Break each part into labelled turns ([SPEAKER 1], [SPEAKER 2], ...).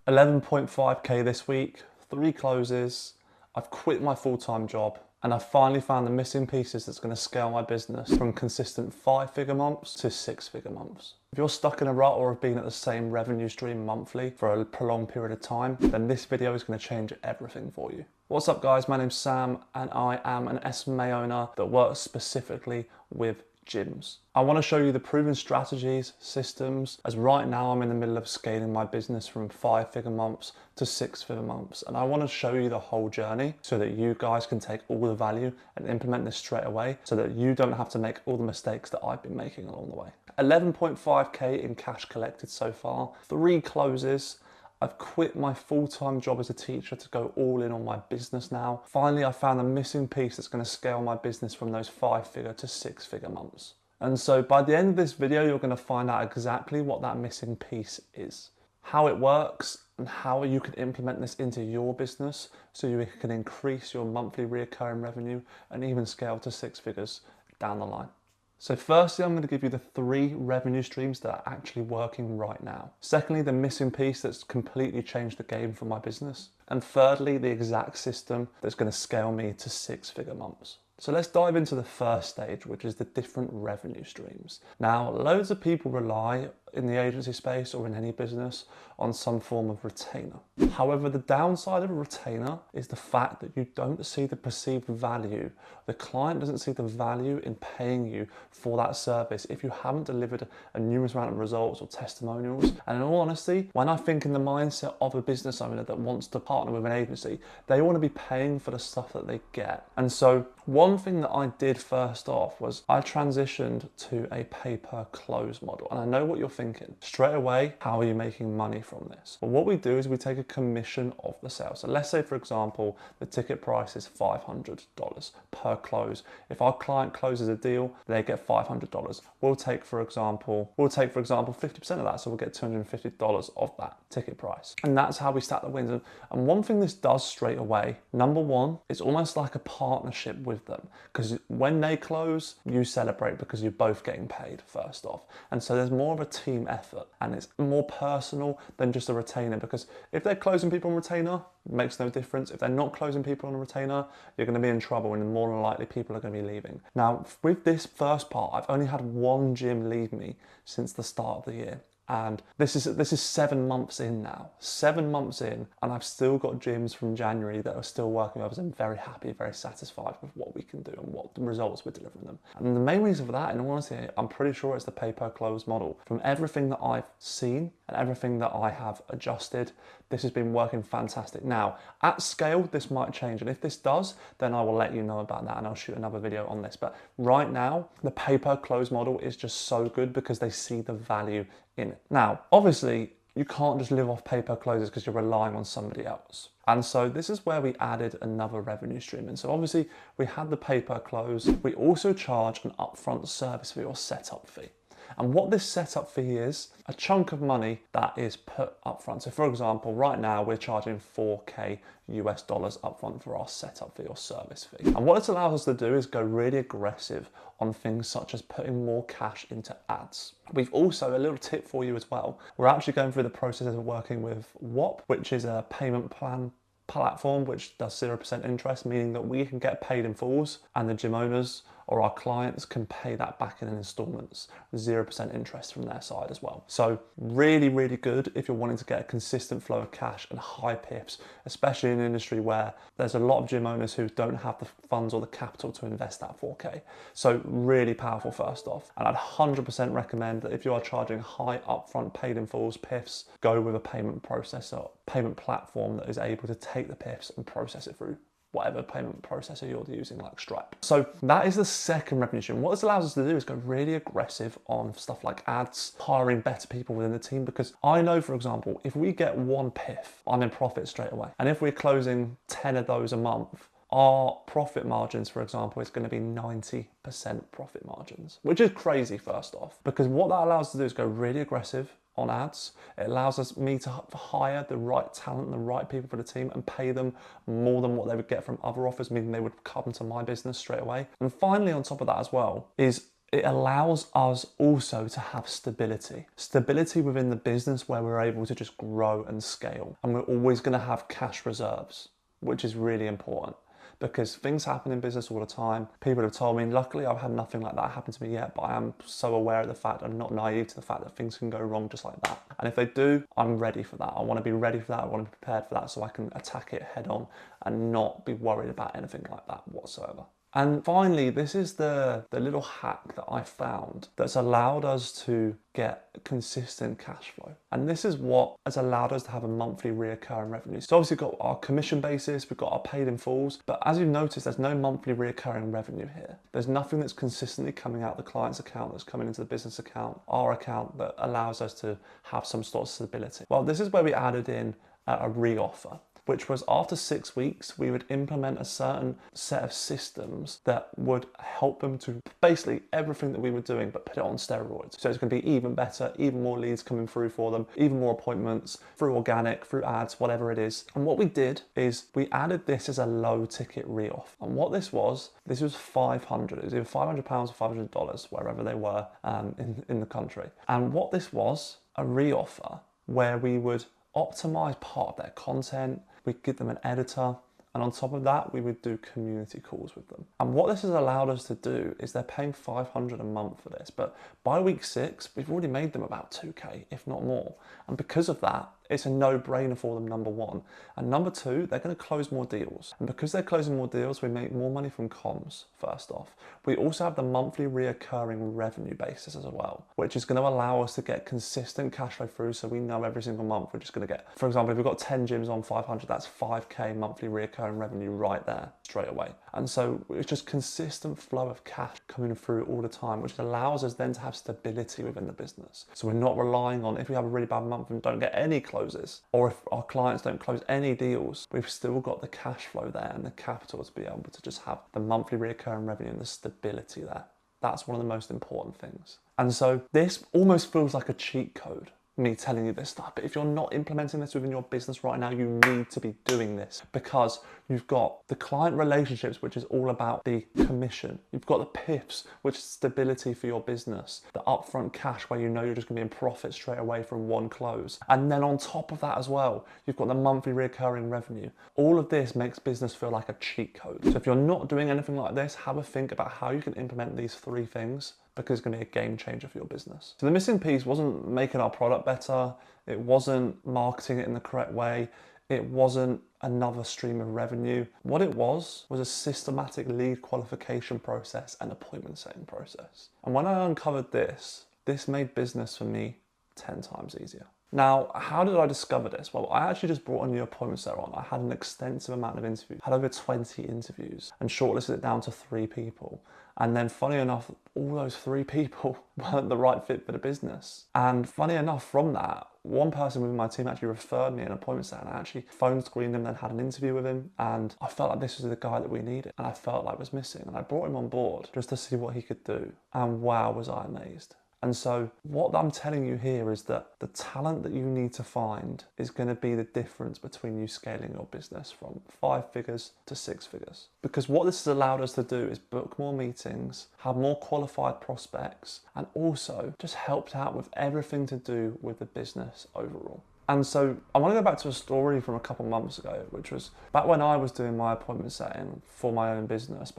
[SPEAKER 1] 11.5k this week, 3 closes, I've quit my full-time job, and I've finally found the missing pieces that's going to scale my business from consistent 5-figure months to 6-figure months. If you're stuck in a rut or have been at the same revenue stream monthly for a prolonged period of time, then this video is going to change everything for you. What's up guys, my name's Sam and I am an SMA owner that works specifically with gyms. I want to show you the proven strategies, systems, as right now I'm in the middle of scaling my business from 5-figure months to 6-figure months. And I want to show you the whole journey so that you guys can take all the value and implement this straight away so that you don't have to make all the mistakes that I've been making along the way. 11.5k in cash collected so far, 3 closes. I've quit my full-time job as a teacher to go all in on my business now. Finally, I found the missing piece that's going to scale my business from those 5-figure to 6-figure months. And so by the end of this video, you're going to find out exactly what that missing piece is, how it works, and how you can implement this into your business so you can increase your monthly recurring revenue and even scale to 6 figures down the line. So firstly, I'm going to give you the 3 revenue streams that are actually working right now. Secondly, the missing piece that's completely changed the game for my business. And thirdly, the exact system that's going to scale me to 6-figure months. So let's dive into the first stage, which is the different revenue streams. Now, loads of people rely in the agency space or in any business on some form of retainer. However, the downside of a retainer is the fact that you don't see the perceived value. The client doesn't see the value in paying you for that service if you haven't delivered a numerous amount of results or testimonials. And in all honesty, when I think in the mindset of a business owner that wants to partner with an agency, they want to be paying for the stuff that they get. And so one thing that I did first off was I transitioned to a pay-per-close model. And I know what you're thinking. Straight away, how are you making money from this? Well, what we do is we take a commission of the sale. So let's say, for example, the ticket price is $500 per close. If our client closes a deal, they get $500. We'll take, for example, 50% of that. So we'll get $250 of that ticket price. And that's how we stack the wins. And one thing this does straight away, number one, it's almost like a partnership with them, because when they close, you celebrate because you're both getting paid first off. And so there's more of a team effort and it's more personal than just a retainer, because if they're closing people on retainer, it makes no difference. If they're not closing people on a retainer, you're going to be in trouble and more than likely people are going to be leaving. Now, with this first part, I've only had 1 gym leave me since the start of the year. And this is 7 months in now, 7 months in, and I've still got gyms from January that are still working with us. I'm very happy, very satisfied with what we can do and what the results we're delivering them. And the main reason for that, in all honesty, I'm pretty sure it's the pay-per-close model. From everything that I've seen and everything that I have adjusted, this has been working fantastic. Now, at scale, this might change. And if this does, then I will let you know about that and I'll shoot another video on this. But right now, the pay-per-close model is just so good because they see the value in it. Now, obviously, you can't just live off pay-per-closes because you're relying on somebody else. And so this is where we added another revenue stream. And so obviously we had the pay-per-close. We also charge an upfront service fee or setup fee. And what this setup fee is, a chunk of money that is put up front. So for example, right now we're charging $4K US upfront for our setup fee or service fee. And what this allows us to do is go really aggressive on things such as putting more cash into ads. We've also, a little tip for you as well, we're actually going through the process of working with WOP, which is a payment plan platform which does 0% interest, meaning that we can get paid in fulls and the gym owners or our clients can pay that back in installments, 0% interest from their side as well. So really, really good if you're wanting to get a consistent flow of cash and high PIFs, especially in an industry where there's a lot of gym owners who don't have the funds or the capital to invest that 4K. So really powerful first off. And I'd 100% recommend that if you are charging high upfront paid in fulls PIFs, go with a payment processor, payment platform that is able to take the PIFs and process it through whatever payment processor you're using, like Stripe. So that is the second revenue stream. What this allows us to do is go really aggressive on stuff like ads, hiring better people within the team, because I know, for example, if we get 1 PIF, I'm in profit straight away. And if we're closing 10 of those a month, our profit margins, for example, is going to be 90% profit margins, which is crazy first off, because what that allows us to do is go really aggressive on ads. It allows me to hire the right talent, the right people for the team and pay them more than what they would get from other offers, meaning they would come to my business straight away. And finally, on top of that as well, is it allows us also to have stability. Stability within the business where we're able to just grow and scale. And we're always going to have cash reserves, which is really important. Because things happen in business all the time. People have told me, luckily I've had nothing like that happen to me yet, but I am so aware of the fact, I'm not naive to the fact that things can go wrong just like that. And if they do, I'm ready for that. I want to be ready for that. I want to be prepared for that so I can attack it head on and not be worried about anything like that whatsoever. And finally, this is the little hack that I found that's allowed us to get consistent cash flow. And this is what has allowed us to have a monthly reoccurring revenue. So obviously we've got our commission basis, we've got our paid in fulls, but as you've noticed, there's no monthly reoccurring revenue here. There's nothing that's consistently coming out the client's account that's coming into the business account, our account, that allows us to have some sort of stability. Well, this is where we added in a reoffer, which was after 6 weeks, we would implement a certain set of systems that would help them to basically everything that we were doing, but put it on steroids. So it's going to be even better, even more leads coming through for them, even more appointments through organic, through ads, whatever it is. And what we did is we added this as a low ticket reoff. And what this was 500. It was either £500 or $500, wherever they were in the country. And what this was, a reoffer where we would optimize part of their content, we'd give them an editor, and on top of that, we would do community calls with them. And what this has allowed us to do is they're paying $500 a month for this, but by week 6, we've already made them about 2K, if not more. And because of that, it's a no-brainer for them, number one. And number two, they're going to close more deals. And because they're closing more deals, we make more money from comms, first off. We also have the monthly reoccurring revenue basis as well, which is going to allow us to get consistent cash flow through, so we know every single month we're just going to get, for example, if we've got 10 gyms on 500, that's 5K monthly reoccurring revenue right there, straight away. And so it's just consistent flow of cash coming through all the time, which allows us then to have stability within the business. So we're not relying on, if we have a really bad month and don't get any closes, or if our clients don't close any deals, we've still got the cash flow there and the capital to be able to just have the monthly recurring revenue and the stability there. That's one of the most important things. And so this almost feels like a cheat code, me telling you this stuff, but if you're not implementing this within your business right now, you need to be doing this, because you've got the client relationships, which is all about the commission. You've got the PIFs, which is stability for your business, the upfront cash where you know you're just gonna be in profit straight away from one close. And then on top of that as well, you've got the monthly recurring revenue. All of this makes business feel like a cheat code. So if you're not doing anything like this, have a think about how you can implement these 3 things, because it's going to be a game changer for your business. So the missing piece wasn't making our product better, it wasn't marketing it in the correct way, it wasn't another stream of revenue. What it was a systematic lead qualification process and appointment setting process. And when I uncovered this made business for me 10 times easier. Now, how did I discover this? Well, I actually just brought a new appointment setter on. I had an extensive amount of interviews, had over 20 interviews, and shortlisted it down to 3 people. And then funny enough, all those 3 people weren't the right fit for the business. And funny enough, from that, one person within my team actually referred me an appointment setter, and I actually phone screened him, then had an interview with him, and I felt like this was the guy that we needed, and I felt like was missing. And I brought him on board just to see what he could do. And wow, was I amazed. And so what I'm telling you here is that the talent that you need to find is going to be the difference between you scaling your business from 5 figures to 6 figures. Because what this has allowed us to do is book more meetings, have more qualified prospects, and also just helped out with everything to do with the business overall. And so I want to go back to a story from a couple months ago, which was back when I was doing my appointment setting for my own business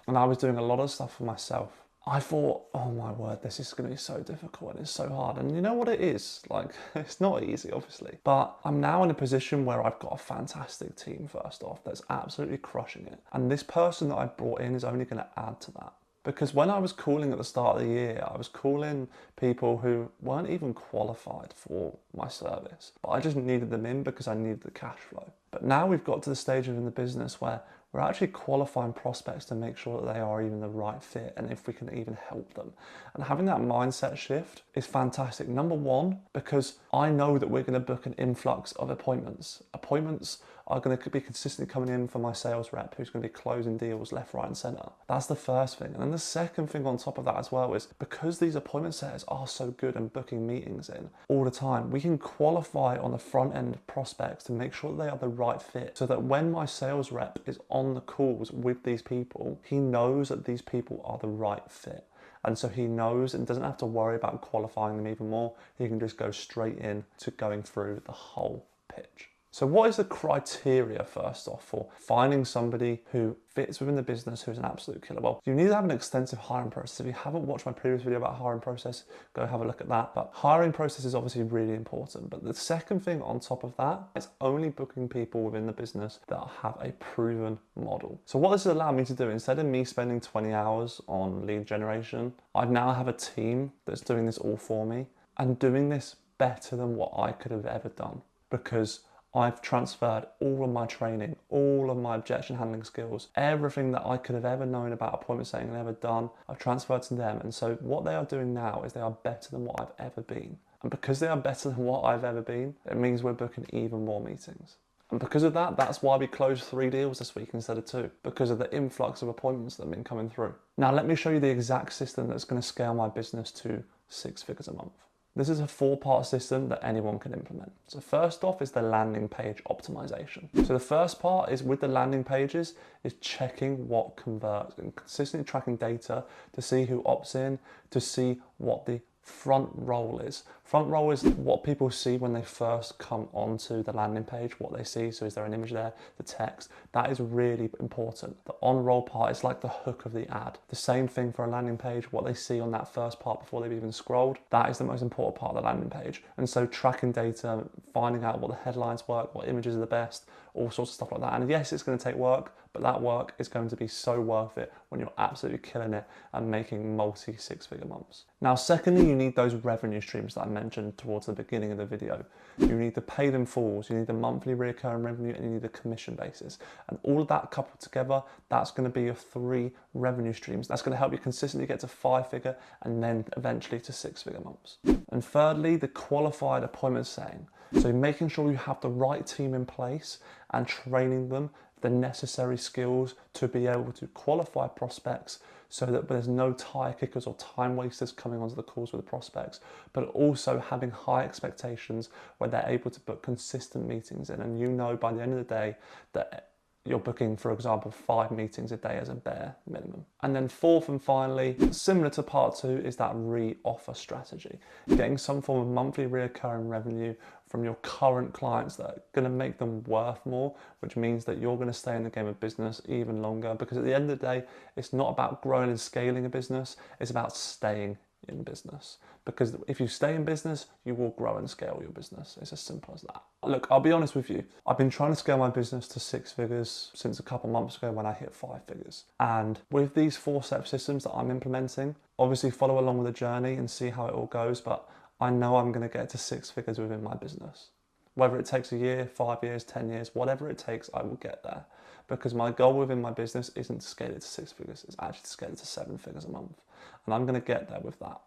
[SPEAKER 1] and I was doing a lot of stuff for myself. I thought, oh my word, this is going to be so difficult and it's so hard. And you know what it is? Like, it's not easy, obviously. But I'm now in a position where I've got a fantastic team, first off, that's absolutely crushing it. And this person that I brought in is only going to add to that. Because when I was calling at the start of the year, I was calling people who weren't even qualified for my service. But I just needed them in because I needed the cash flow. But now we've got to the stage in the business where we're actually qualifying prospects to make sure that they are even the right fit and if we can even help them. And having that mindset shift is fantastic. Number one, because I know that we're going to book an influx of appointments. Appointments are going to be consistently coming in for my sales rep who's going to be closing deals left, right and centre. That's the first thing. And then the second thing on top of that as well is because these appointment setters are so good and booking meetings in all the time, we can qualify on the front end of prospects to make sure that they are the right fit, so that when my sales rep is on the calls with these people, he knows that these people are the right fit. And so he knows and doesn't have to worry about qualifying them even more. He can just go straight in to going through the whole pitch. So what is the criteria, first off, for finding somebody who fits within the business, who's an absolute killer? Well, you need to have an extensive hiring process. If you haven't watched my previous video about hiring process, go have a look at that. But hiring process is obviously really important. But the second thing on top of that is only booking people within the business that have a proven model. So what this has allowed me to do, instead of me spending 20 hours on lead generation, I now have a team that's doing this all for me and doing this better than what I could have ever done, because I've transferred all of my training, all of my objection handling skills, everything that I could have ever known about appointment setting and ever done, I've transferred to them. And so what they are doing now is they are better than what I've ever been. And because they are better than what I've ever been, it means we're booking even more meetings. And because of that, that's why we closed 3 deals this week instead of 2, because of the influx of appointments that have been coming through. Now, let me show you the exact system that's going to scale my business to 6 figures a month. This is a 4-part system that anyone can implement. So first off is the landing page optimization. So the first part is with the landing pages is checking what converts and consistently tracking data to see who opts in, to see what the front roll is. Front roll is what people see when they first come onto the landing page, what they see. So is there an image there, the text? That is really important. The on-roll part is like the hook of the ad. The same thing for a landing page, what they see on that first part before they've even scrolled. That is the most important part of the landing page. And so tracking data, finding out what the headlines work, what images are the best, all sorts of stuff like that. And yes, it's going to take work, but that work is going to be so worth it when you're absolutely killing it and making multi 6-figure months. Now, secondly, you need those revenue streams that I mentioned towards the beginning of the video. You need the paid in fulls, you need the monthly recurring revenue, and you need the commission basis. And all of that coupled together, that's going to be your 3 revenue streams. That's going to help you consistently get to 5-figure and then eventually to 6-figure months. And thirdly, the qualified appointment setting. So making sure you have the right team in place and training them the necessary skills to be able to qualify prospects so that there's no tire kickers or time wasters coming onto the calls with the prospects, but also having high expectations where they're able to book consistent meetings in. And you know by the end of the day that you're booking, for example, 5 meetings a day as a bare minimum. And then fourth and finally, similar to part 2, is that reoffer strategy. Getting some form of monthly recurring revenue from your current clients that are going to make them worth more, which means that you're going to stay in the game of business even longer, because at the end of the day, it's not about growing and scaling a business, it's about staying in business. Because if you stay in business, you will grow and scale your business. It's as simple as that. Look, I'll be honest with you. I've been trying to scale my business to 6 figures since a couple months ago when I hit 5 figures. And with these 4-step systems that I'm implementing, obviously follow along with the journey and see how it all goes, but I know I'm going to get to 6 figures within my business. Whether it takes a year, 5 years, 10 years, whatever it takes, I will get there. Because my goal within my business isn't to scale it to 6 figures, it's actually to scale it to 7 figures a month. And I'm going to get there with that,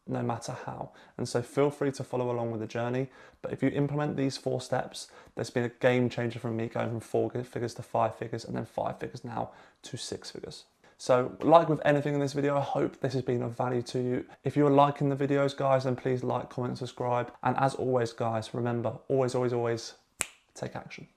[SPEAKER 1] no matter how. And so feel free to follow along with the journey. But if you implement these 4 steps, there's been a game changer from me going from 4 figures to 5 figures and then 5 figures now to 6 figures. So like with anything in this video, I hope this has been of value to you. If you're liking the videos, guys, then please like, comment, subscribe. And as always, guys, remember, always, always, always take action.